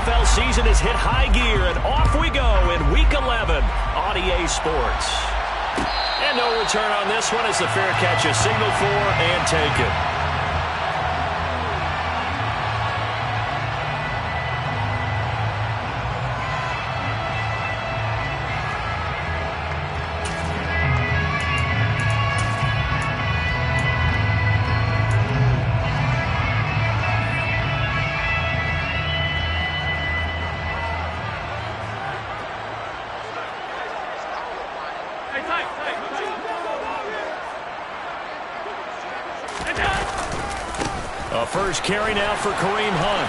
NFL season has hit high gear, and off we go in Week 11 on EA Sports. And no return on this one as the fair catch is signaled for and taken. First carry now for Kareem Hunt.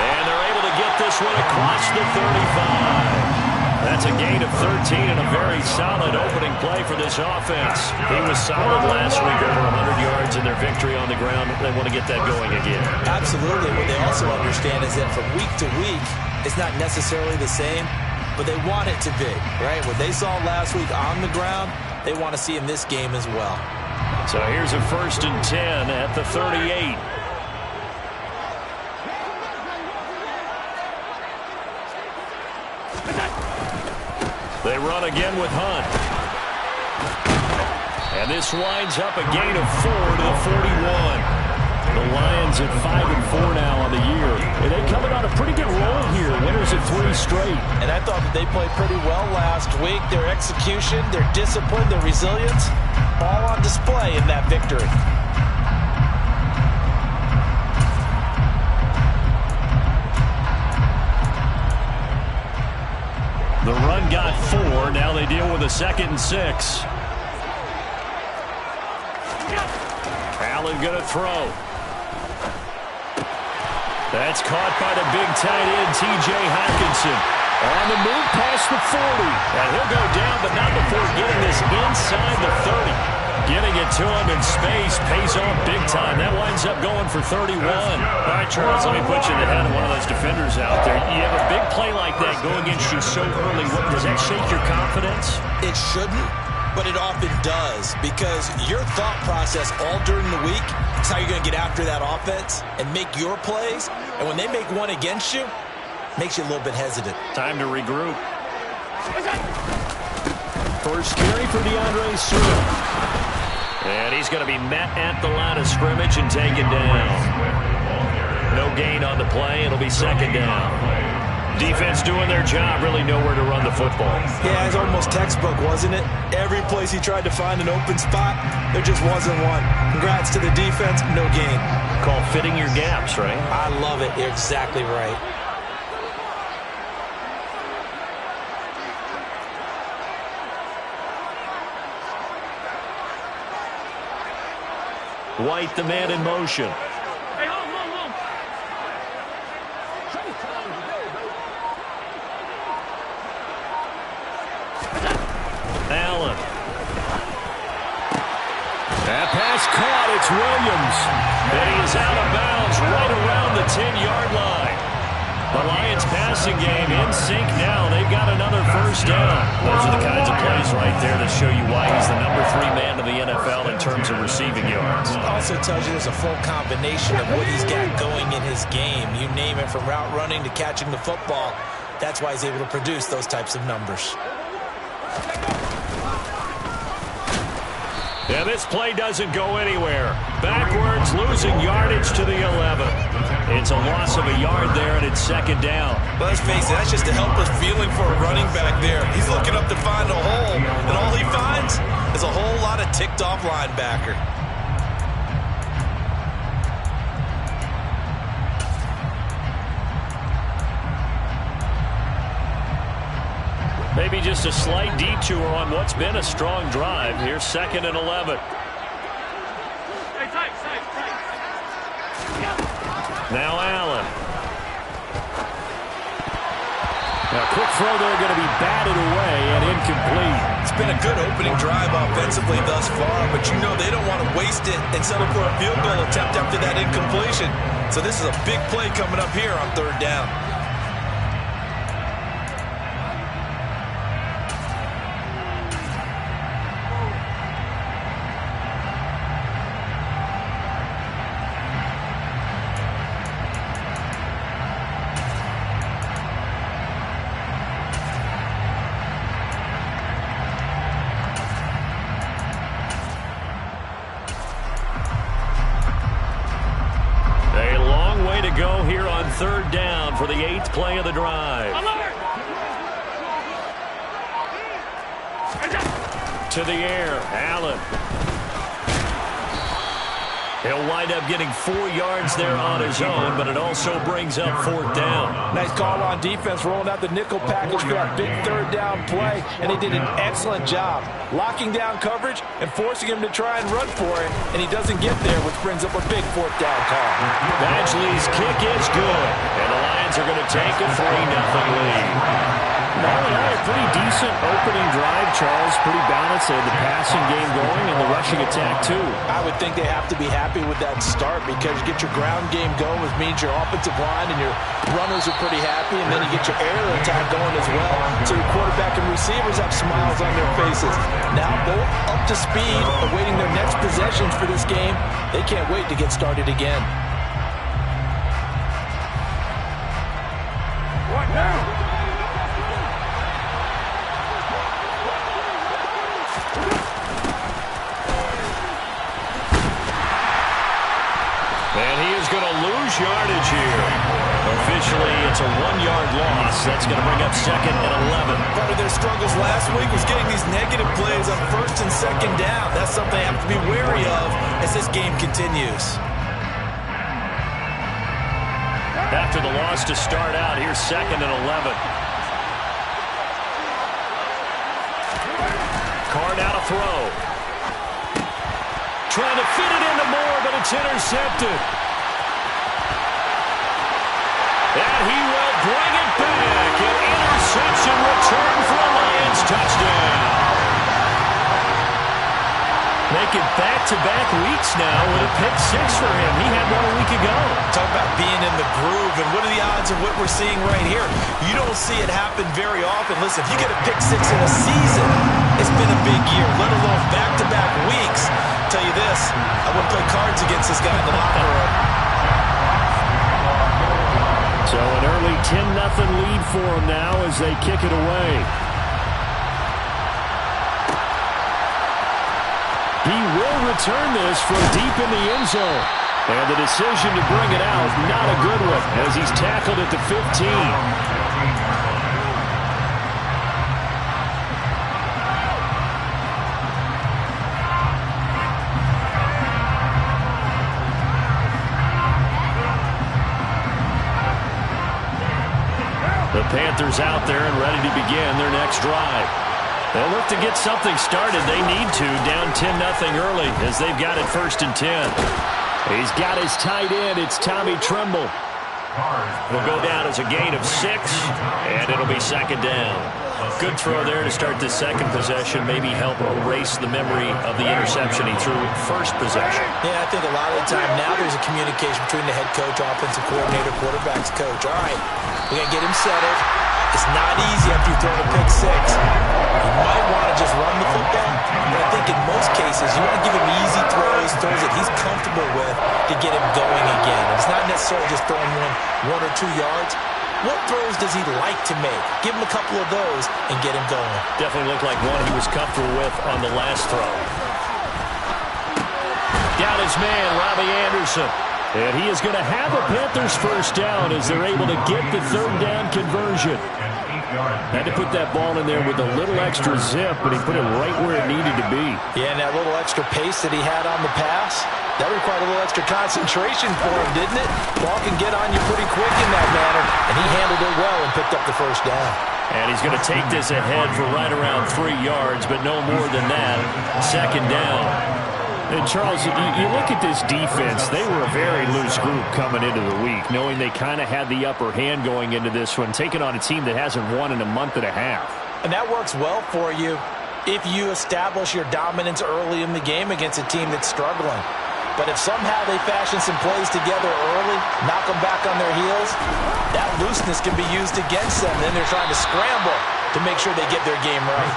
And they're able to get this one across the 35. That's a gain of 13 and a very solid opening play for this offense. He was solid last week, over 100 yards in their victory on the ground. They want to get that going again. Absolutely. What they also understand is that from week to week, it's not necessarily the same, but they want it to be, right? What they saw last week on the ground, they want to see in this game as well. So here's a 1st and 10 at the 38. They run again with Hunt. And this winds up a gain of 4 to the 41. The Lions at 5-4 now on the year. And they coming on a pretty good roll here. Winners of 3 straight. And I thought that they played pretty well last week. Their execution, their discipline, their resilience, all on display in that victory. The run got 4. Now they deal with a 2nd and 6. Allen going to throw. That's caught by the big tight end, T.J. Hockenson. On the move past the 40. And he'll go down, but not before getting this inside the 30. Getting it to him in space pays off big time. That winds up going for 31. All right, Charles, let me put you in the head of one of those defenders out there. You have a big play like that go against you so early. Does that shake your confidence? It shouldn't, but it often does, because your thought process all during the week is how you're going to get after that offense and make your plays. And when they make one against you, makes you a little bit hesitant. Time to regroup. First carry for DeAndre Swift. And he's going to be met at the line of scrimmage and taken down. No gain on the play. It'll be 2nd down. Defense doing their job, really nowhere to run the football. Yeah, it's almost textbook, wasn't it? Every place he tried to find an open spot, there just wasn't one. Congrats to the defense, no gain. Called fitting your gaps, right? I love it. You're exactly right. White, the man in motion. Allen. That pass caught. It's Williams. And he is out of bounds right around the 10-yard line. The Lions passing game in sync now. They've got another 1st down. Those are the kinds of plays right there that show you why he's the number 3 man in the NFL in terms of receiving yards. It also tells you there's a full combination of what he's got going in his game. You name it, from route running to catching the football. That's why he's able to produce those types of numbers. Yeah, this play doesn't go anywhere. Backwards, losing yardage to the 11. It's a loss of a yard there, and it's 2nd down. But let's face it, that's just a helpless feeling for a running back there. He's looking up to find a hole, and all he finds is a whole lot of ticked-off linebacker. Maybe just a slight detour on what's been a strong drive. Here's 2nd and 11. Now Allen. Now quick throw there, going to be batted away and incomplete. It's been a good opening drive offensively thus far, but you know they don't want to waste it and settle for a field goal attempt after that incompletion. So this is a big play coming up here on 3rd down. to go here on 3rd down for the 8th play of the drive. To the air, Allen. He'll wind up getting 4 yards there on his own, but it also brings up 4th down. Nice call on defense, rolling out the nickel package for that big 3rd down play, and they did an excellent job locking down coverage and forcing him to try and run for it, and he doesn't get there, which brings up a big 4th down call. Badgley's kick is good, and the Lions are going to take a 3-0 lead. All in all, a pretty decent opening drive, Charles. Pretty balanced. They had the passing game going and the rushing attack, too. I would think they have to be happy with that start because you get your ground game going, which means your offensive line and your runners are pretty happy, and then you get your air attack going as well. So your quarterback and receivers have smiles on their faces. Now both up to speed, awaiting their next possessions for this game. They can't wait to get started again. What now? And he is going to lose yardage here. Officially, it's a 1-yard loss. That's going to bring up 2nd and 11. Part of their struggles last week was getting these negative plays on 1st and 2nd down. That's something they have to be wary of as this game continues. After the loss to start out, here's 2nd and 11. Carr now to throw. Trying to fit it into Moore, but it's intercepted. And he will bring it back. An interception return for a Lions touchdown. Making back-to-back weeks now with a pick 6 for him. He had one a week ago. Talk about being in the groove, and what are the odds of what we're seeing right here? You don't see it happen very often. Listen, if you get a pick 6 in a season, it's been a big year, let alone back-to-back weeks. I'll tell you this, I wouldn't play cards against this guy in the locker room. So an early 10-0 lead for them now as they kick it away. He will return this from deep in the end zone. And the decision to bring it out, not a good one, as he's tackled at the 15. The Panthers out there and ready to begin their next drive. They'll look to get something started. They need to, down 10-0 early as they've got it 1st and 10. He's got his tight end. It's Tommy Tremble. Will go down as a gain of 6, and it'll be 2nd down. Good throw there to start the 2nd possession. Maybe help erase the memory of the interception he threw 1st possession. Yeah, I think a lot of the time now there's a communication between the head coach, offensive coordinator, quarterback's coach. All right, we're going to get him settled. It's not easy after you throw a pick 6. You might want to just run the football, but I think in most cases you want to give him easy throws that he's comfortable with to get him going again. It's not necessarily just throwing 1 or 2 yards. What throws does he like to make? Give him a couple of those and get him going. Definitely looked like one he was comfortable with on the last throw. Down his man, Robbie Anderson. And he is going to have a Panthers 1st down as they're able to get the 3rd down conversion. Had to put that ball in there with a little extra zip, but he put it right where it needed to be. Yeah, and that little extra pace that he had on the pass, that required a little extra concentration for him, didn't it? Ball can get on you pretty quick in that manner, and he handled it well and picked up the 1st down. And he's going to take this ahead for right around 3 yards, but no more than that. 2nd down. And Charles, you look at this defense, they were a very loose group coming into the week, knowing they kind of had the upper hand going into this one, taking on a team that hasn't won in a month and a half. And that works well for you if you establish your dominance early in the game against a team that's struggling. But if somehow they fashion some plays together early, knock them back on their heels, that looseness can be used against them. Then they're trying to scramble to make sure they get their game right.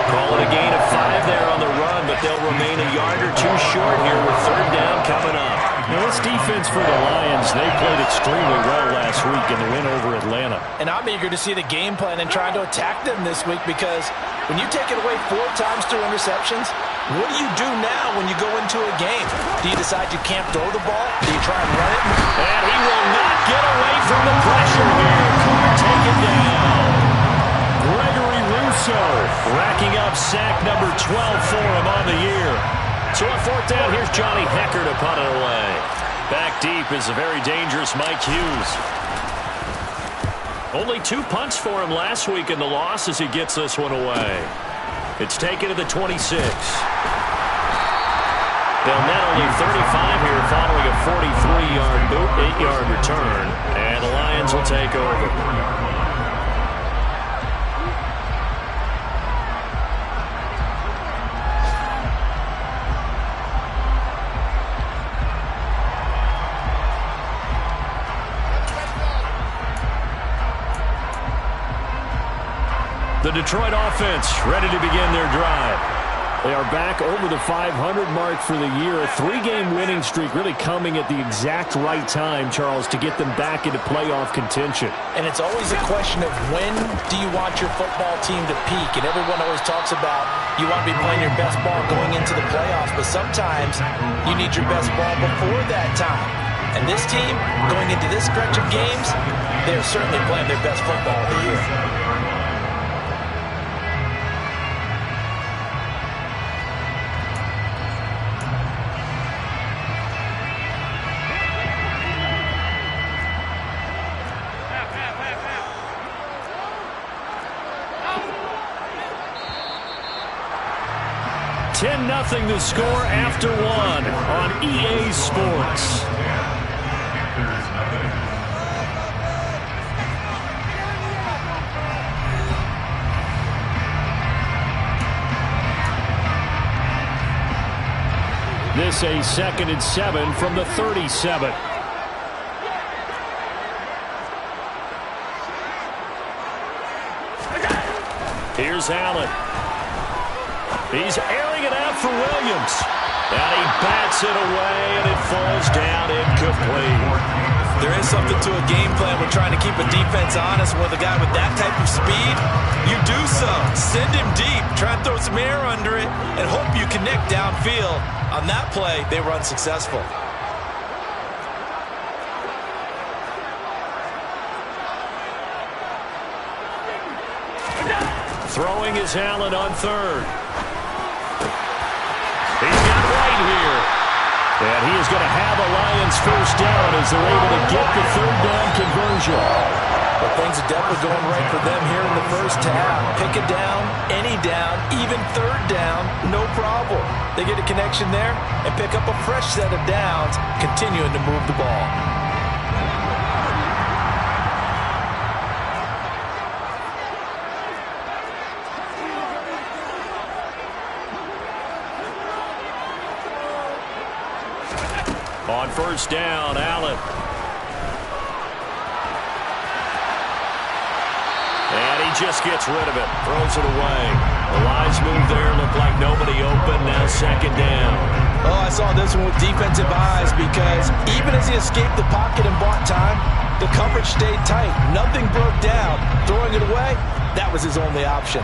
Call it a gain of 5 there on the run, but they'll remain a yard or 2 short here with 3rd down coming up. Now, this defense for the Lions, they played extremely well last week in the win over Atlanta. And I'm eager to see the game plan and trying to attack them this week because when you take it away 4 times through interceptions, what do you do now when you go into a game? Do you decide you can't throw the ball? Do you try and run it? And he will not get 12 for him on the year. So on fourth down, here's Johnny Hekker to punt it away. Back deep is a very dangerous Mike Hughes. Only 2 punts for him last week in the loss as he gets this one away. It's taken to the 26. They'll net only 35 here following a 43-yard boot, 8-yard return, and the Lions will take over. The Detroit offense ready to begin their drive. They are back over the 500 mark for the year. A 3-game winning streak really coming at the exact right time, Charles, to get them back into playoff contention. And it's always a question of when do you want your football team to peak? And everyone always talks about you want to be playing your best ball going into the playoffs, but sometimes you need your best ball before that time. And this team, going into this stretch of games, they're certainly playing their best football of the year. Nothing to score after 1 on EA Sports. This a 2nd and 7 from the 37. Here's Allen. He's airing it out for Williams. And he bats it away, and it falls down incomplete. There is something to a game plan when trying to keep a defense honest with a guy with that type of speed. You do so. Send him deep. Try and throw some air under it and hope you connect downfield. On that play, they were unsuccessful. Throwing is Allen on 3rd. He's got right here. And he is going to have a Lions first down as they're able to get the 3rd down conversion. But things are definitely going right for them here in the first half. Pick a down, any down, even 3rd down, no problem. They get a connection there and pick up a fresh set of downs, continuing to move the ball. On first down, Allen. And he just gets rid of it. Throws it away. The Lions move there. Look like nobody open. Now 2nd down. Oh, I saw this one with defensive eyes because even as he escaped the pocket and bought time, the coverage stayed tight. Nothing broke down. Throwing it away, that was his only option.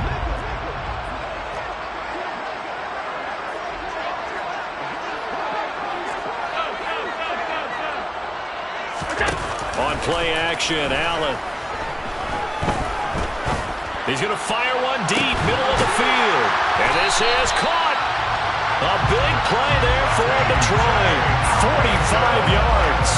On play action, Allen. He's going to fire one deep, middle of the field. And this is caught. A big play there for Detroit. 45 yards.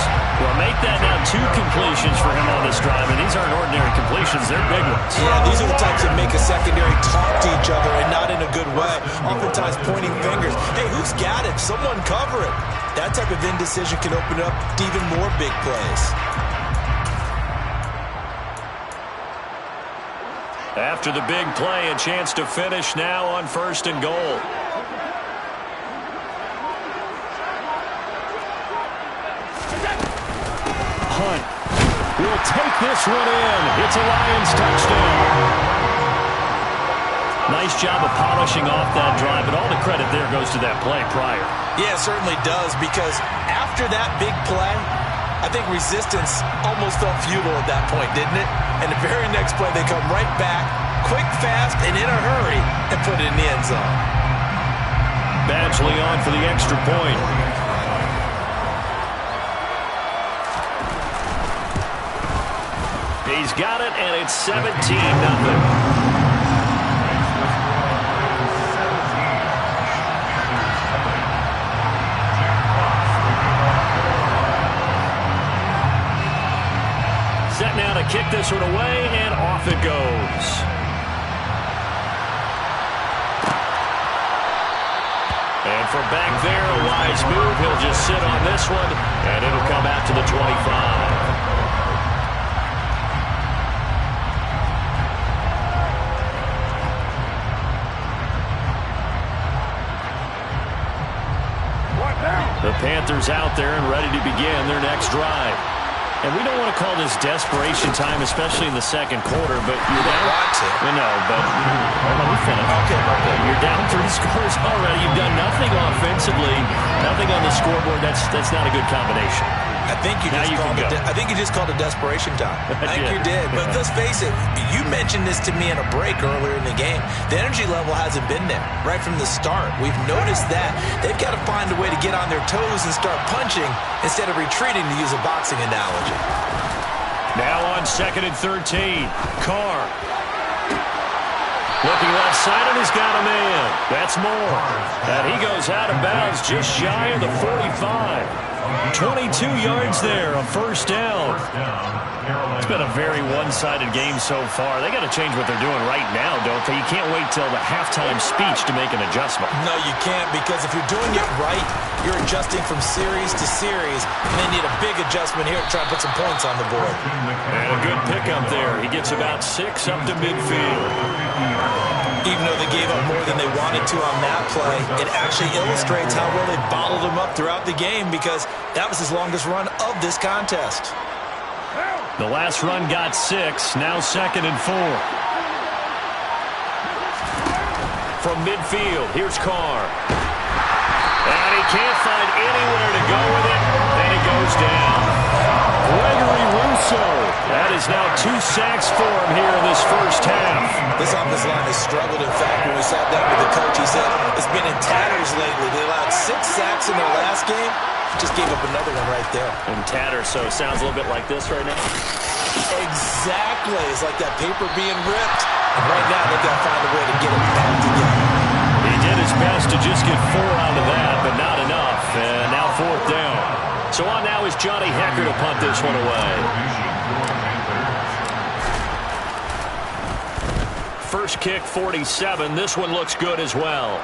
Well, make that now 2 completions for him on this drive. And these aren't ordinary completions. They're big ones. Yeah, these are the types that make a secondary talk to each other and not in a good way. Oftentimes pointing fingers. Hey, who's got it? Someone cover it. That type of indecision can open up to even more big plays. After the big play, a chance to finish now on 1st and goal. Hunt will take this one in. It's a Lions touchdown. Nice job of polishing off that drive, but all the credit there goes to that play prior. Yeah, it certainly does, because after that big play, I think resistance almost felt futile at that point, didn't it? And the very next play, they come right back, quick, fast, and in a hurry, and put it in the end zone. Badgley on for the extra point. He's got it, and it's 17-0. Set now to kick this one away, and off it goes. And from back there, a wise move. He'll just sit on this one, and it'll come out to the 25. The Panthers out there and ready to begin their next drive. And we don't want to call this desperation time, especially in the second quarter, but you're down. No, but let me finish. Okay. You're down 3 scores already. You've done nothing offensively, nothing on the scoreboard. That's not a good combination. I think you just called it desperation time. I think you did. But let's face it, you mentioned this to me in a break earlier in the game. The energy level hasn't been there right from the start. We've noticed that. They've got to find a way to get on their toes and start punching instead of retreating, to use a boxing analogy. Now on 2nd and 13. Carr. Looking left side, and he's got a man. That's Moore. And he goes out of bounds just shy of the 45. 22 yards there, a first down. It's been a very one-sided game so far. They got to change what they're doing right now, don't they? You can't wait till the halftime speech to make an adjustment. No, you can't, because if you're doing it right, you're adjusting from series to series, and they need a big adjustment here to try and put some points on the board. And a good pickup there. He gets about 6 up to midfield. Even though they gave up more than they wanted to on that play, it actually illustrates how well they bottled him up throughout the game, because that was his longest run of this contest. The last run got 6, now 2nd and 4. From midfield, here's Carr. And he can't find anywhere to go with it, and he goes down. Gregory Rousseau. That is now 2 sacks for him here in this first half. This offensive line has struggled. In fact, when we sat down with the coach, he said it's been in tatters lately. They allowed 6 sacks in their last game. Just gave up another one right there. In tatters, so it sounds a little bit like this right now. Exactly. It's like that paper being ripped. And right now, they've got to find a way to get it back together. He did his best to just get 4 out of that, but not enough. And now 4th down. So on now is Johnny Hekker to punt this one away. First kick, 47. This one looks good as well.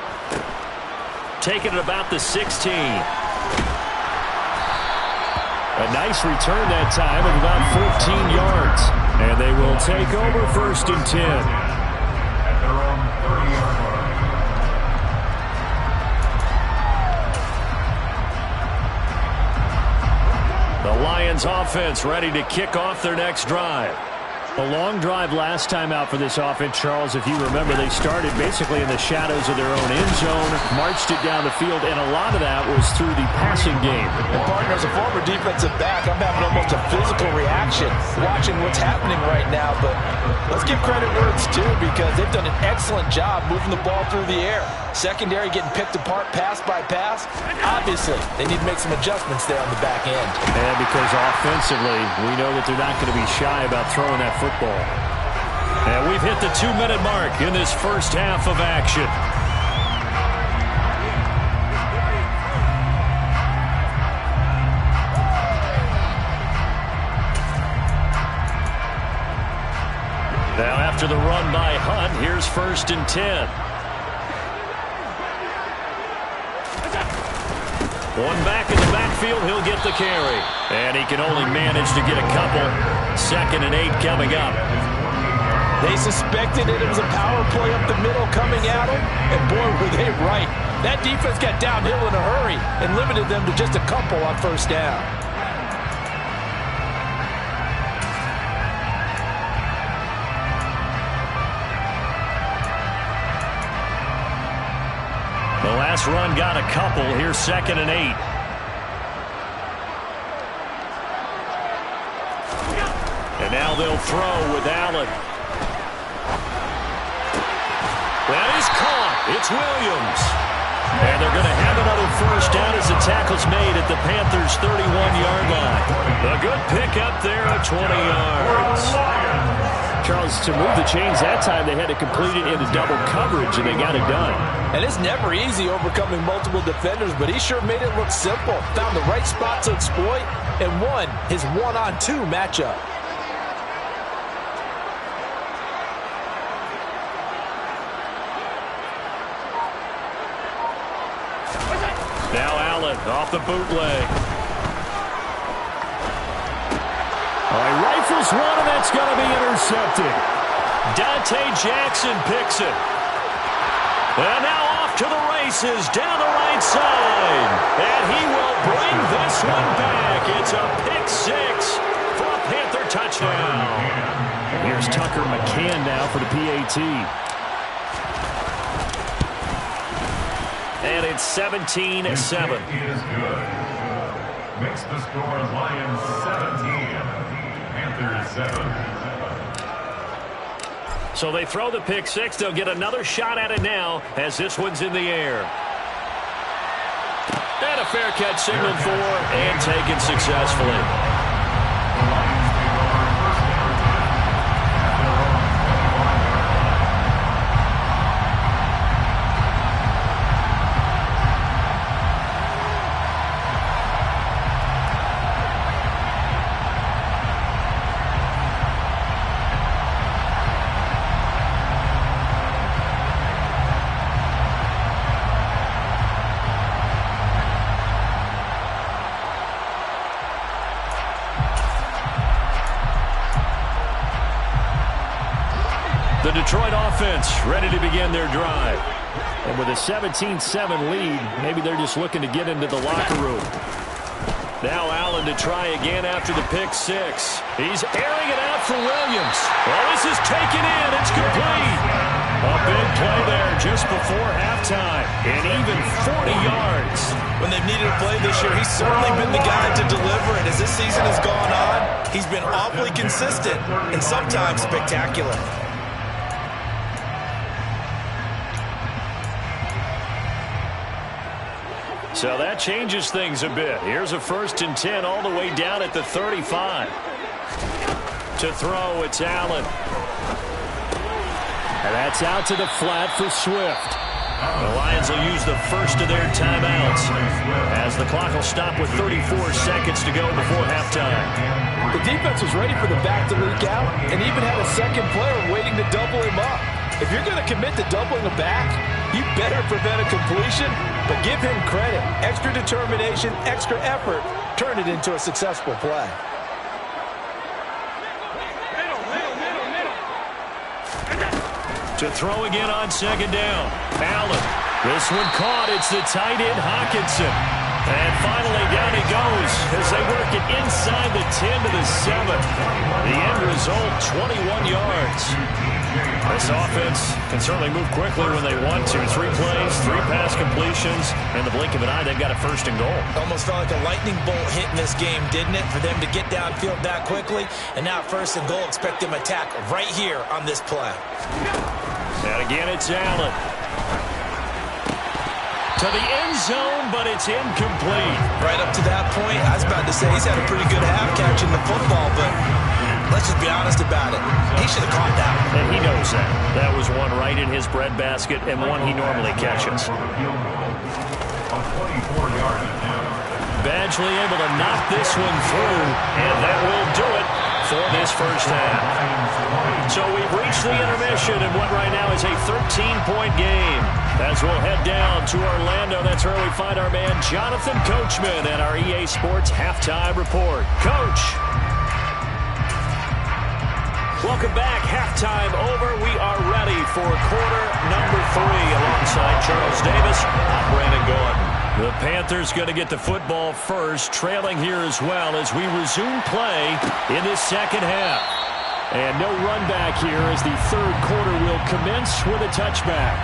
Taking it about the 16. A nice return that time of about 14 yards. And they will take over 1st and 10. The Lions offense ready to kick off their next drive. A long drive last time out for this offense, Charles. If you remember, they started basically in the shadows of their own end zone, marched it down the field, and a lot of that was through the passing game. And partner, as a former defensive back, I'm having almost a physical reaction watching what's happening right now. But let's give credit where it's due, because they've done an excellent job moving the ball through the air. Secondary getting picked apart pass by pass. Obviously, they need to make some adjustments there on the back end. And because offensively, we know that they're not going to be shy about throwing that football. And we've hit the 2-minute mark in this first half of action. Now after the run by Hunt, here's 1st and 10. One back in the backfield, he'll get the carry. And he can only manage to get a couple. 2nd and 8 coming up. They suspected it was a power play up the middle coming at them, and boy, were they right. That defense got downhill in a hurry and limited them to just a couple on 1st down. The last run got a couple. Here's 2nd and 8. And now they'll throw with Allen. That is caught. It's Williams. And they're going to have another first down as the tackle's made at the Panthers' 31-yard line. A good pickup there at 20 yards. Charles, to move the chains that time, they had to complete it into double coverage, and they got it done. And it's never easy overcoming multiple defenders, but he sure made it look simple. Found the right spot to exploit and won his 1-on-2 matchup. Off the bootleg. He rifles one, and that's going to be intercepted. Dante Jackson picks it. And now off to the races down the right side. And he will bring this one back. It's a pick six for a Panther touchdown. And here's Tucker McCann now for the PAT. And it's 17-7. Is good. Makes the score Lions 17, Panthers 7. So they throw the pick six. They'll get another shot at it now as this one's in the air. And a fair catch signaled for and taken successfully. The Detroit offense ready to begin their drive. And with a 17-7 lead, maybe they're just looking to get into the locker room. Now Allen to try again after the pick six. He's airing it out for Williams. Well, this is taken in. It's complete. A big play there just before halftime. And even 40 yards. When they've needed a play this year, he's certainly been the guy to deliver it. As this season has gone on, he's been awfully consistent and sometimes spectacular. So that changes things a bit. Here's a 1st and 10 all the way down at the 35. To throw, it's Allen. And that's out to the flat for Swift. The Lions will use the first of their timeouts as the clock will stop with 34 seconds to go before halftime. The defense was ready for the back to leak out and even had a second player waiting to double him up. If you're going to commit to doubling a back, you better prevent a completion, but give him credit. Extra determination, extra effort, turn it into a successful play. To throw again on 2nd down. Allen. This one caught. It's the tight end, Hockenson. And finally down he goes as they work it inside the 10 to the 7. The end result, 21 yards. This offense can certainly move quickly when they want to. 3 plays, 3 pass completions. In the blink of an eye, they've got a 1st and goal. Almost felt like a lightning bolt hit in this game, didn't it? For them to get downfield that quickly. And now 1st and goal, expect them to attack right here on this play. And again, it's Allen. To the end zone, but it's incomplete. Right up to that point, I was about to say he's had a pretty good half catching the football, but let's just be honest about it. He should have caught that one. And he knows that. That was one right in his breadbasket and one he normally catches. Badgley able to knock this one through, and that will do it for this first half. So we've reached the intermission in what right now is a 13-point game. As we'll head down to Orlando, that's where we find our man Jonathan Coachman and our EA Sports Halftime Report. Coach. Welcome back. Halftime over. We are ready for quarter number 3 alongside Charles Davis. I'm Brandon Gordon. The Panthers going to get the football first, trailing here as well as we resume play in this second half. And no run back here as the third quarter will commence with a touchback.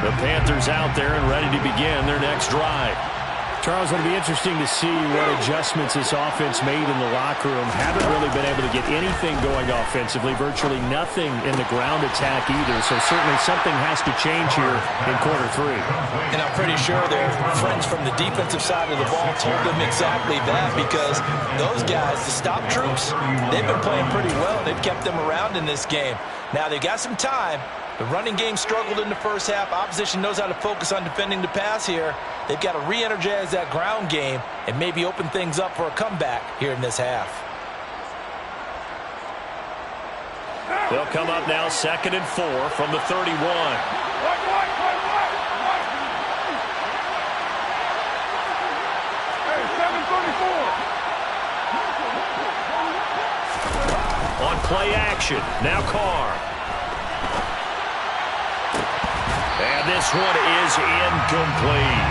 The Panthers out there and ready to begin their next drive. Charles, it'll be interesting to see what adjustments this offense made in the locker room. Haven't really been able to get anything going offensively, virtually nothing in the ground attack either. So certainly something has to change here in quarter 3. And I'm pretty sure their friends from the defensive side of the ball told them exactly that, because those guys, the stop troops, they've been playing pretty well. They've kept them around in this game. Now they got some time, The running game struggled in the first half. Opposition knows how to focus on defending the pass here. They've got to re-energize that ground game and maybe open things up for a comeback here in this half. They'll come up now 2nd and 4 from the 31. On play action, now Carr. And this one is incomplete.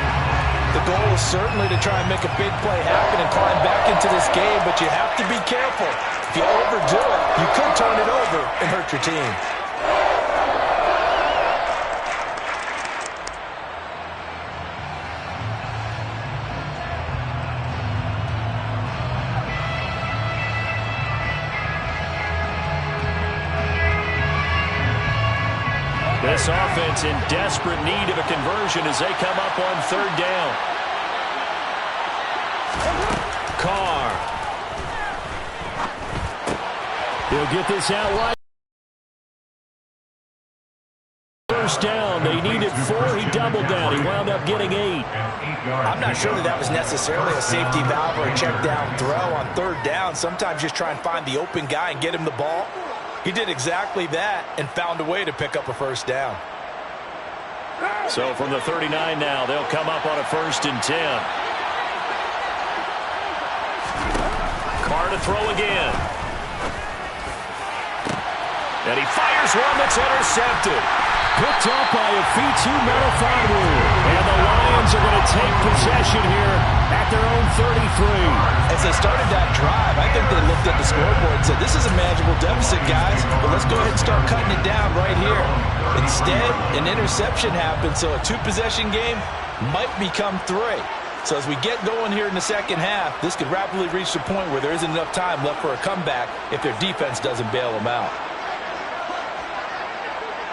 The goal is certainly to try and make a big play happen and climb back into this game, but you have to be careful. If you overdo it, you could turn it over and hurt your team. This offense in desperate need of a conversion as they come up on 3rd down. Carr. He'll get this out wide. 1st down. They needed 4. He doubled down. He wound up getting 8. I'm not sure that was necessarily a safety valve or a check down throw on 3rd down. Sometimes just try and find the open guy and get him the ball. He did exactly that and found a way to pick up a 1st down. So from the 39 now, they'll come up on a 1st and 10. Carr to throw again. And he fires one that's intercepted. Picked up by Afitu Melifonwu. And the Lions are going to take possession here at their own 33. As they started that drive, I think they looked at the scoreboard and said, this is a manageable deficit, guys, but let's go ahead and start cutting it down right here. Instead, an interception happened, so a 2-possession game might become 3. So as we get going here in the 2nd half, this could rapidly reach the point where there isn't enough time left for a comeback if their defense doesn't bail them out.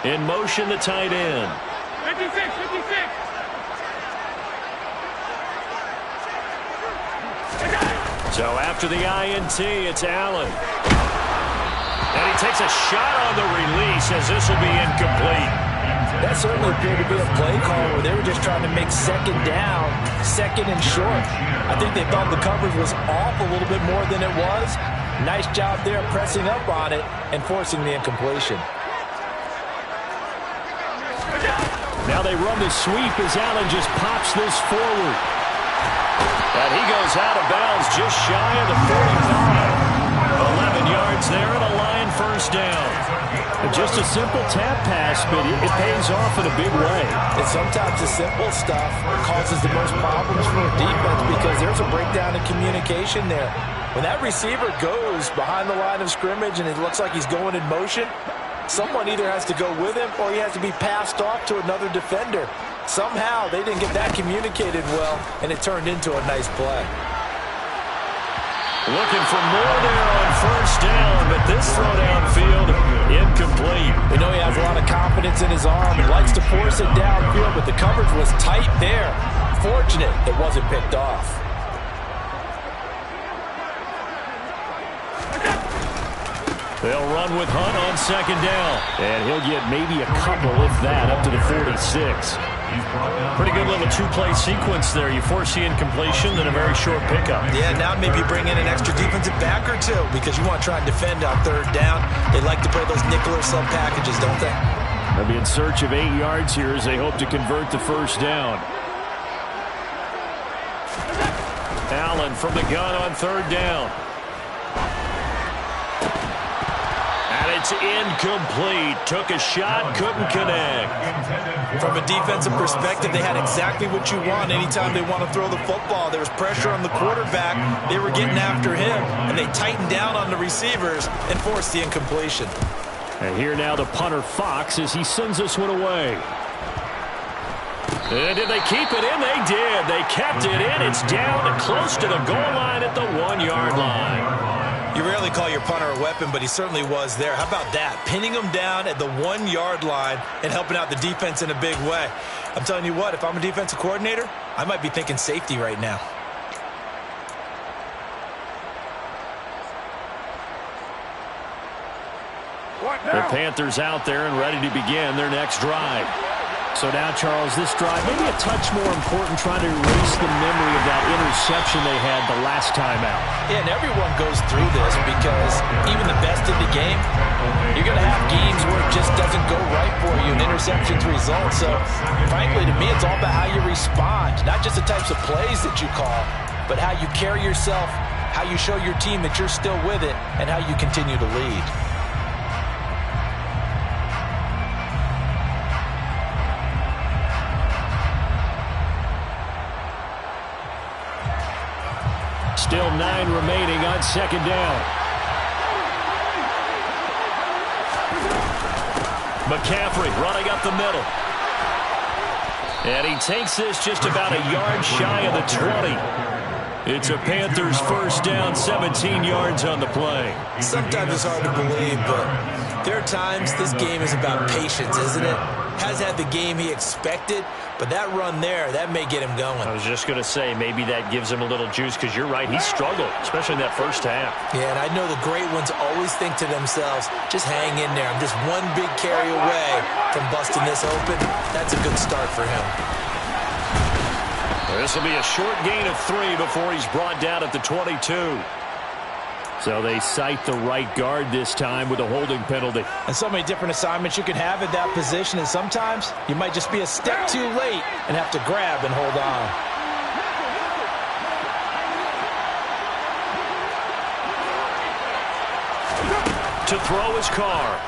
In motion, the tight end. 56, 56. So after the INT, it's Allen. And he takes a shot on the release as this will be incomplete. That certainly appeared to be a play call where they were just trying to make 2nd down, 2nd and short. I think they thought the coverage was off a little bit more than it was. Nice job there pressing up on it and forcing the incompletion. Now they run the sweep as Allen just pops this forward. And he goes out of bounds just shy of the 45. 11 yards there and a Lion 1st down. And just a simple tap pass, but it pays off in a big way. And sometimes the simple stuff causes the most problems for a defense because there's a breakdown in communication there. When that receiver goes behind the line of scrimmage and it looks like he's going in motion, someone either has to go with him or he has to be passed off to another defender. Somehow they didn't get that communicated well, and it turned into a nice play. Looking for more there on 1st down, but this throw downfield, incomplete. We know he has a lot of confidence in his arm and likes to force it downfield, but the coverage was tight there. Fortunate it wasn't picked off. They'll run with Hunt on 2nd down. And he'll get maybe a couple, if that, up to the 46. Pretty good little 2-play sequence there. You force the incompletion, then a very short pickup. Yeah, now maybe bring in an extra defensive back or 2 because you want to try and defend on 3rd down. They like to play those nickel or sub packages, don't they? They'll be in search of 8 yards here as they hope to convert the 1st down. Allen from the gun on 3rd down. It's incomplete. Took a shot, couldn't connect. From a defensive perspective, they had exactly what you want anytime they want to throw the football. There was pressure on the quarterback. They were getting after him, and they tightened down on the receivers and forced the incompletion. And here now the punter Fox as he sends this one away. And did they keep it in? They did. They kept it in. It's down and close to the goal line at the 1-yard line. You rarely call your punter a weapon, but he certainly was there. How about that? Pinning him down at the 1-yard line and helping out the defense in a big way. I'm telling you what, if I'm a defensive coordinator, I might be thinking safety right now. The Panthers out there and ready to begin their next drive. So now, Charles, this drive maybe a touch more important, trying to erase the memory of that interception they had the last time out. Yeah, and everyone goes through this because even the best in the game, you're going to have games where it just doesn't go right for you and interceptions result. So, frankly, to me, it's all about how you respond, not just the types of plays that you call, but how you carry yourself, how you show your team that you're still with it, and how you continue to lead. Still 9 remaining on second down. McCaffrey running up the middle. And he takes this just about a yard shy of the 20. It's a Panthers first down, 17 yards on the play. Sometimes it's hard to believe, but there are times this game is about patience, isn't it? Has had the game he expected, but that run there, that may get him going. I was just going to say, maybe that gives him a little juice, because you're right, he struggled, especially in that first half. Yeah, and I know the great ones always think to themselves, just hang in there. I'm just one big carry away from busting this open. That's a good start for him. This will be a short gain of 3 before he's brought down at the 22. So they cite the right guard this time with a holding penalty. And so many different assignments you can have at that position, and sometimes you might just be a step too late and have to grab and hold on. To throw his car.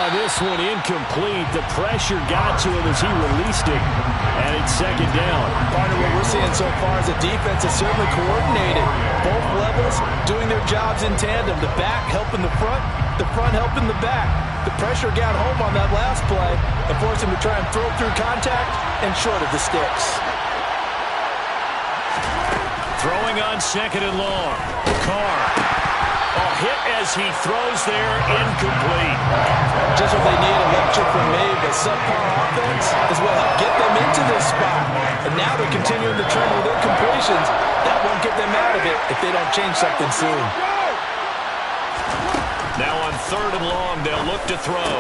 This one incomplete. The pressure got to him as he released it. And it's second down. Part of what we're seeing so far is the defense is certainly coordinated. Both levels doing their jobs in tandem. The back helping the front helping the back. The pressure got home on that last play and forced him to try and throw through contact and short of the sticks. Throwing on second and long. Carr. A hit as he throws there, incomplete. Just what they need, a lecture from me, but subpar offense is what helped get them into this spot. And now they're continuing the trend with their completions. That won't get them out of it if they don't change something soon. Now on third and long, they'll look to throw.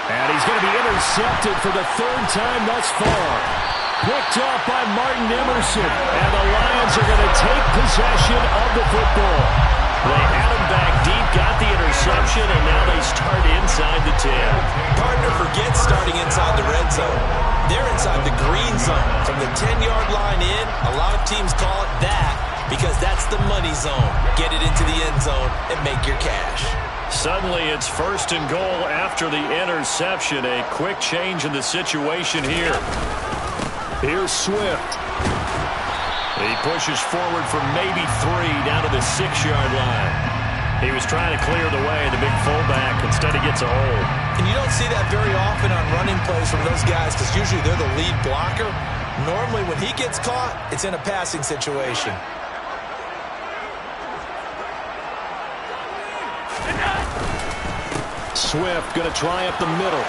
And he's going to be intercepted for the third time thus far. Picked up by Martin Emerson. And the Lions are going to take possession of the football. They had him back deep, got the interception, and now they start inside the 10. Partner forgets starting inside the red zone. They're inside the green zone. From the 10-yard line in, a lot of teams call it that because that's the money zone. Get it into the end zone and make your cash. Suddenly it's first and goal after the interception. A quick change in the situation here. Here's Swift. He pushes forward for maybe 3 down to the 6-yard line. He was trying to clear the way, the big fullback. Instead, he gets a hold. And you don't see that very often on running plays from those guys because usually they're the lead blocker. Normally, when he gets caught, it's in a passing situation. Swift going to try up the middle.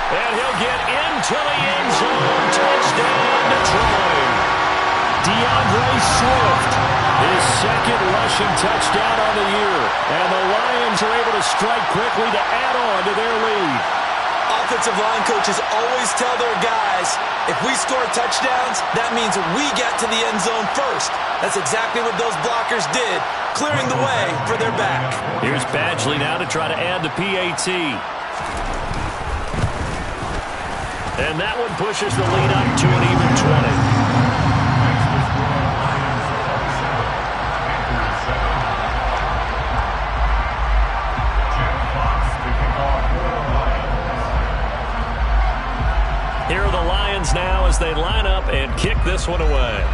And he'll get into the end zone. Touchdown, Detroit. DeAndre Swift, his second rushing touchdown on the year. And the Lions are able to strike quickly to add on to their lead. Offensive line coaches always tell their guys, if we score touchdowns, that means we get to the end zone first. That's exactly what those blockers did, clearing the way for their back. Here's Badgley now to try to add the PAT. And that one pushes the lead up to an even 20. Here are the Lions now as they line up and kick this one away.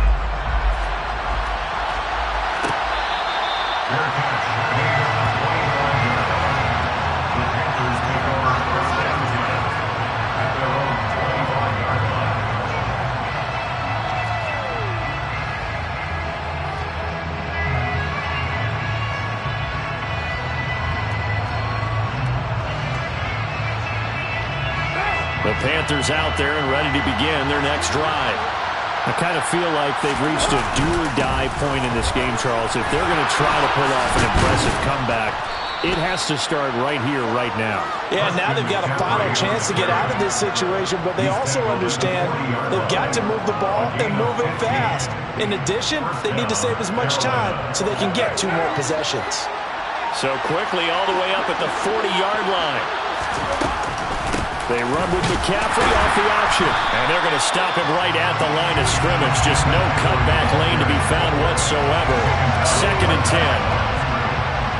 The Panthers out there and ready to begin their next drive. I kind of feel like they've reached a do-or-die point in this game, Charles. If they're going to try to pull off an impressive comeback, it has to start right here, right now. Yeah, now they've got a final chance to get out of this situation, but they also understand they've got to move the ball and move it fast. In addition, they need to save as much time so they can get 2 more possessions. So quickly all the way up at the 40-yard line. They run with McCaffrey off the option. And they're going to stop him right at the line of scrimmage. Just no cutback lane to be found whatsoever. 2nd and 10.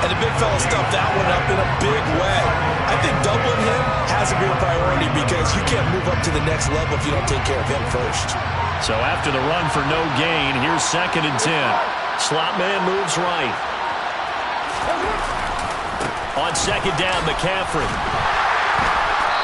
And the big fella stuffed that one up in a big way. I think doubling him has to be a priority because you can't move up to the next level if you don't take care of him first. So after the run for no gain, here's 2nd and 10. Slot man moves right. On 2nd down, McCaffrey.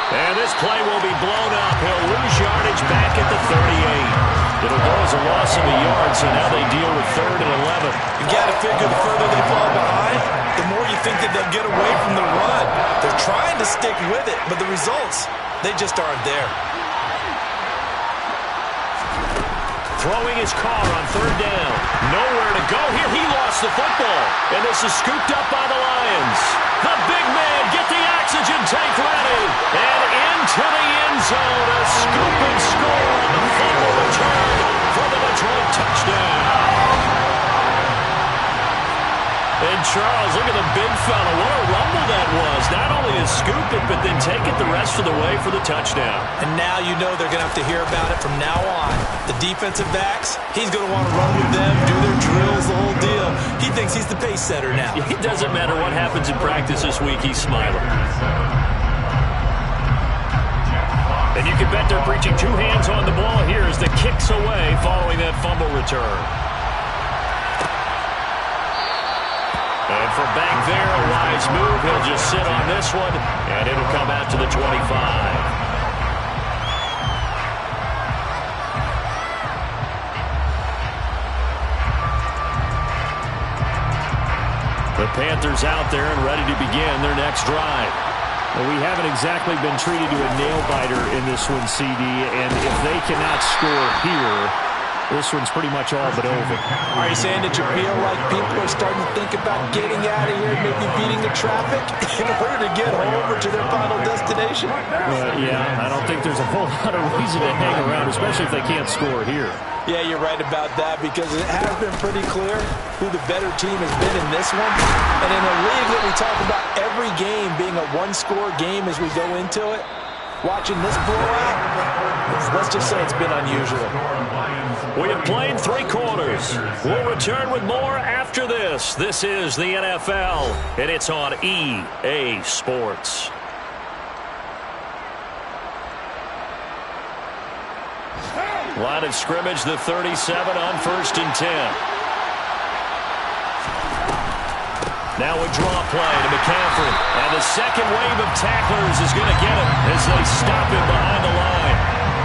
And this play will be blown up. He'll lose yardage back at the 38. It'll go as a loss of a yard, so now they deal with 3rd and 11. You got to figure the further they fall behind, the more you think that they'll get away from the run. They're trying to stick with it, but the results, they just aren't there. Throwing his car on 3rd down. Nowhere to go here. He lost the football. And this is scooped up by the Lions. The big man, get the oxygen tank ready. And into the end zone. A scoop and score on the fumble return for the Detroit touchdown. And Charles, look at the big fella. What a rumble that was. Not only to scoop it, but then take it the rest of the way for the touchdown. And now you know they're going to have to hear about it from now on. The defensive backs, he's going to want to run with them, do their drills, the whole deal. He thinks he's the pace setter now. It doesn't matter what happens in practice this week, he's smiling. And you can bet they're preaching 2 hands on the ball here as the kick's away following that fumble return. And from back there, a wise move. He'll just sit on this one, and it'll come out to the 25. The Panthers out there and ready to begin their next drive. Well, we haven't exactly been treated to a nail-biter in this one, CD, and if they cannot score here, this one's pretty much all but over. Are you saying that you feel like people are starting to think about getting out of here and maybe beating the traffic in order to get over to their final destination? Yeah, I don't think there's a whole lot of reason to hang around, especially if they can't score here. Yeah, you're right about that because it has been pretty clear who the better team has been in this one. And in a league that we talk about every game being a one-score game as we go into it, watching this blowout, let's just say it's been unusual. We have played 3 quarters. We'll return with more after this. This is the NFL, and it's on EA Sports. Line of scrimmage, the 37 on 1st and 10. Now a draw play to McCaffrey. And the second wave of tacklers is going to get him as they stop him behind the line.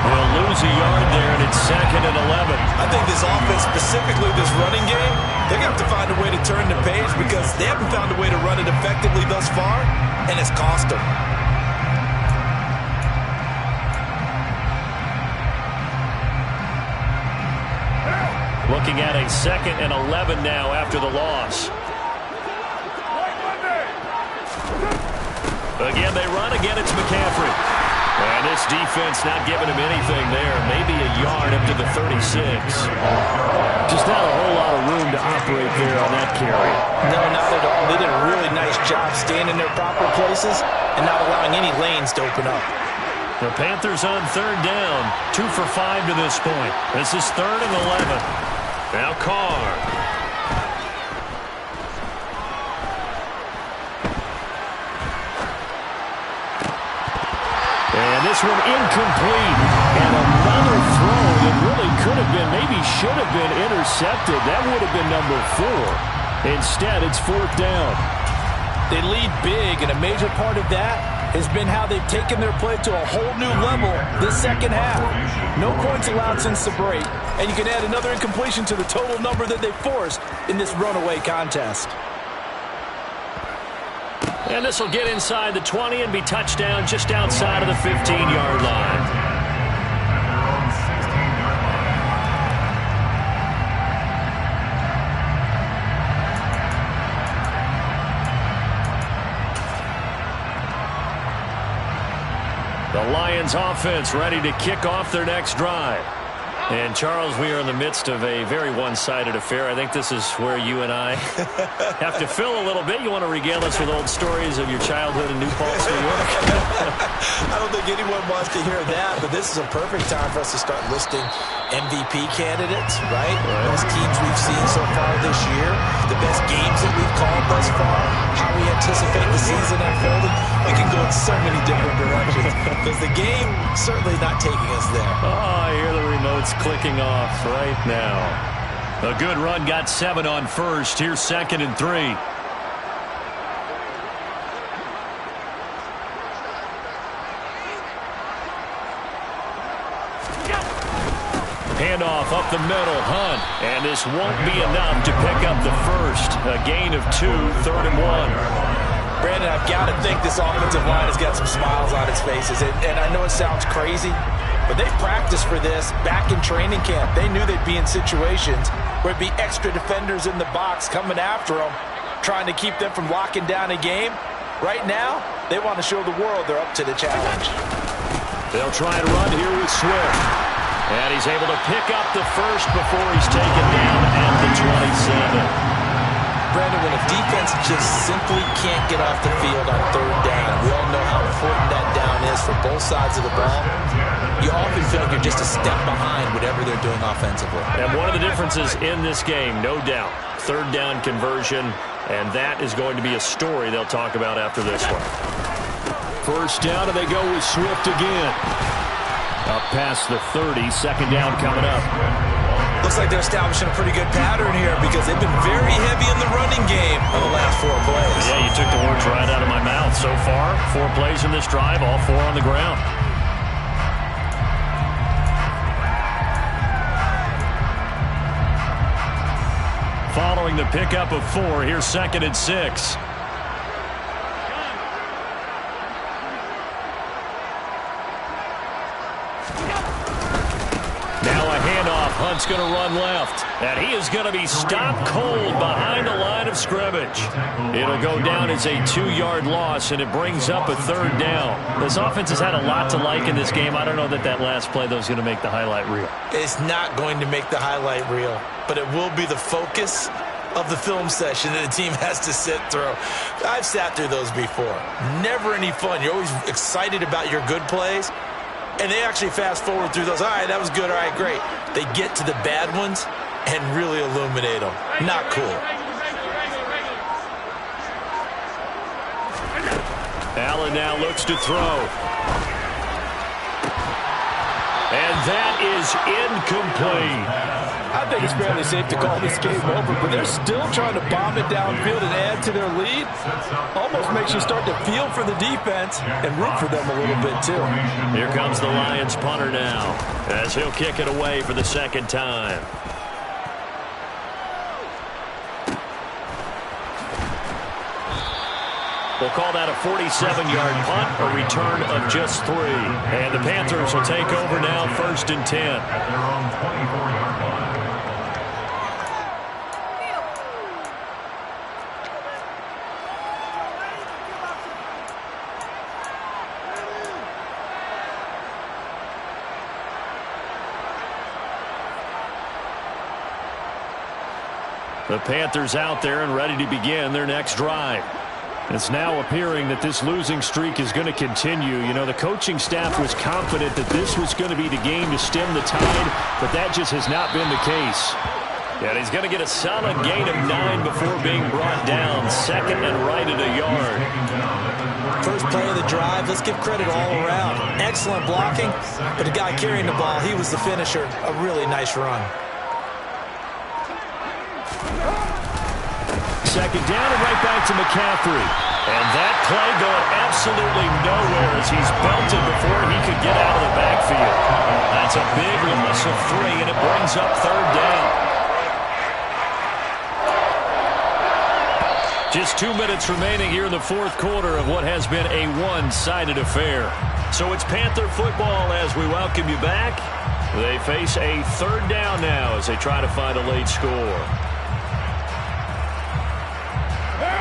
They'll lose a yard there, and it's 2nd and 11. I think this offense, specifically this running game, they're going to have to find a way to turn the page because they haven't found a way to run it effectively thus far, and it's cost them. Looking at a 2nd and 11 now after the loss. Again, they run. Again, it's McCaffrey. And this defense not giving him anything there. Maybe a yard up to the 36. Just not a whole lot of room to operate there on that carry. No, not at all. They did a really nice job staying in their proper places and not allowing any lanes to open up. The Panthers on 3rd down. 2 for 5 to this point. This is 3rd and 11. Now Carr. And this one incomplete. And another throw that really could have been, maybe should have been intercepted. That would have been number 4. Instead, it's 4th down. They lead big, and a major part of that has been how they've taken their play to a whole new level this second half. No points allowed since the break, and you can add another incompletion to the total number that they forced in this runaway contest. And this will get inside the 20 and be touchdown just outside of the 15-yard line. The Lions offense ready to kick off their next drive. And, Charles, we are in the midst of a very one-sided affair. I think this is where you and I have to fill a little bit. You want to regale us with old stories of your childhood in New Paltz, New York? I don't think anyone wants to hear that, but this is a perfect time for us to start listing MVP candidates, right? Best teams we've seen so far this year, the best games that we've called thus far, how we anticipate the season unfolding. We can go in so many different directions because the game certainly not taking us there. Oh, I hear the remote's clicking off right now. A good run, got 7 on first. Here's 2nd and 3. Handoff up the middle, Hunt. And this won't be enough to pick up the first. A gain of 2, 3rd and 1. Brandon, I've got to think this offensive line has got some smiles on its faces. And I know it sounds crazy, but they practiced for this back in training camp. They knew they'd be in situations where it'd be extra defenders in the box coming after them, trying to keep them from locking down a game. Right now, they want to show the world they're up to the challenge. They'll try and run here with Swift. And he's able to pick up the first before he's taken down at the 27. Brandon, when a defense just simply can't get off the field on 3rd down, we all know how important that down is for both sides of the ball. You often feel like you're just a step behind whatever they're doing offensively. And one of the differences in this game, no doubt, 3rd down conversion, and that is going to be a story they'll talk about after this one. 1st down, and they go with Swift again. Up past the 30, 2nd down coming up. Looks like they're establishing a pretty good pattern here because they've been very heavy in the running game on the last 4 plays. Yeah, you took the words right out of my mouth. So far, 4 plays in this drive, all 4 on the ground. Following the pickup of 4, here's 2nd and 6. Hunt's going to run left, and he is going to be stopped cold behind the line of scrimmage. It'll go down as a 2-yard loss, and it brings up a 3rd down. This offense has had a lot to like in this game. I don't know that last play, though, is going to make the highlight reel. It's not going to make the highlight reel, but it will be the focus of the film session that the team has to sit through. I've sat through those before. Never any fun. You're always excited about your good plays. And they actually fast forward through those. All right, that was good. All right, great. They get to the bad ones and really illuminate them. Not cool. Allen now looks to throw. And that is incomplete. I think it's fairly safe to call this game over, but they're still trying to bomb it downfield and add to their lead. Almost makes you start to feel for the defense and root for them a little bit, too. Here comes the Lions punter now, as he'll kick it away for the 2nd time. We'll call that a 47-yard punt, a return of just 3. And the Panthers will take over now, 1st and 10. At their own 24-yard line. The Panthers out there and ready to begin their next drive. It's now appearing that this losing streak is going to continue. You know, the coaching staff was confident that this was going to be the game to stem the tide, but that just has not been the case. And he's going to get a solid gain of 9 before being brought down. 2nd and right at a yard. First play of the drive, let's give credit all around. Excellent blocking, but the guy carrying the ball, he was the finisher. A really nice run. 2nd down and right back to McCaffrey. And that play going absolutely nowhere as he's belted before he could get out of the backfield. That's a big loss of 3, and it brings up 3rd down. Just 2 minutes remaining here in the 4th quarter of what has been a one-sided affair. So it's Panther football as we welcome you back. They face a 3rd down now as they try to find a late score.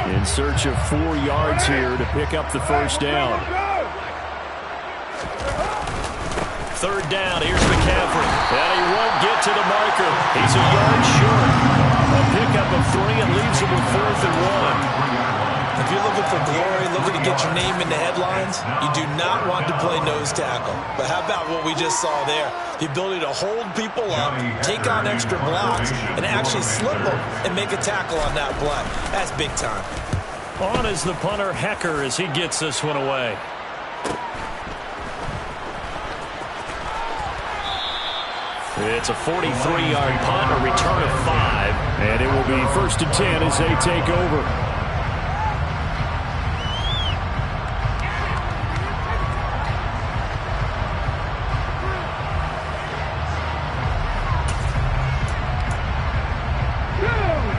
In search of 4 yards here to pick up the 1st down. third down. Here's McCaffrey. And he won't get to the marker. He's a yard short. A pickup of 3 and leaves him with 4th and 1. If you're looking for glory, looking to get your name in the headlines, you do not want to play nose tackle. But how about what we just saw there? The ability to hold people up, take on extra blocks, and actually slip them and make a tackle on that play. That's big time. On is the punter, Hecker, as he gets this one away. It's a 43-yard punt, a return of 5. And it will be 1st and 10 as they take over.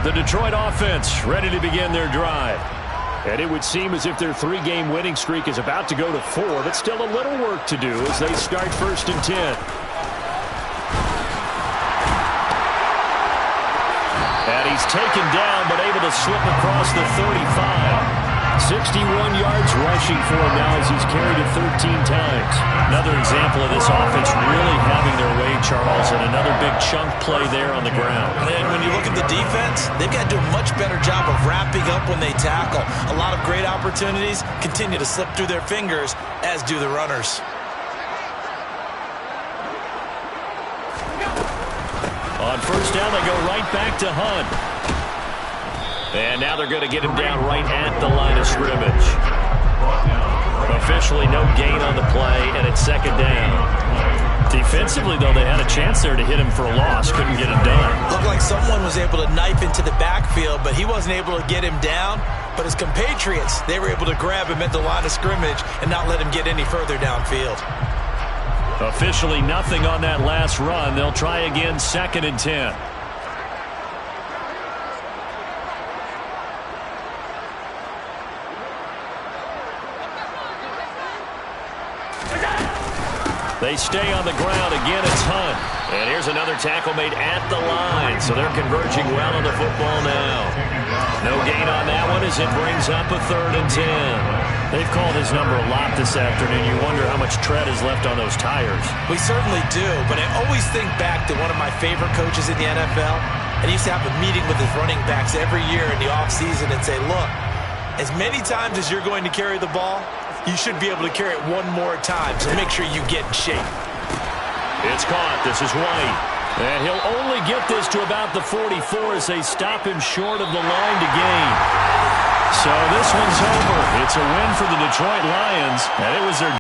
The Detroit offense ready to begin their drive. And it would seem as if their 3-game winning streak is about to go to 4, but still a little work to do as they start 1st and 10. And he's taken down, but able to slip across the 35. 61 yards rushing for him now as he's carried it 13 times. Another example of this offense really having their way, Charles, and another big chunk play there on the ground. And when you look at the defense, they've got to do a much better job of wrapping up when they tackle. A lot of great opportunities continue to slip through their fingers, as do the runners. On 1st down, they go right back to Hunt. And now they're going to get him down right at the line of scrimmage. Officially no gain on the play, and it's 2nd down. Defensively, though, they had a chance there to hit him for a loss. Couldn't get it done. Looked like someone was able to knife into the backfield, but he wasn't able to get him down. But his compatriots, they were able to grab him at the line of scrimmage and not let him get any further downfield. Officially nothing on that last run. They'll try again, 2nd and 10. They stay on the ground. Again, it's Hunt. And here's another tackle made at the line. So they're converging well on the football now. No gain on that one as it brings up a 3rd and 10. They've called his number a lot this afternoon. You wonder how much tread is left on those tires. We certainly do, but I always think back to one of my favorite coaches in the NFL. And he used to have a meeting with his running backs every year in the offseason and say, look, as many times as you're going to carry the ball, you should be able to carry it one more time, so make sure you get in shape. It's caught. This is White. And he'll only get this to about the 44 as they stop him short of the line to gain. So this one's over. It's a win for the Detroit Lions, and it was their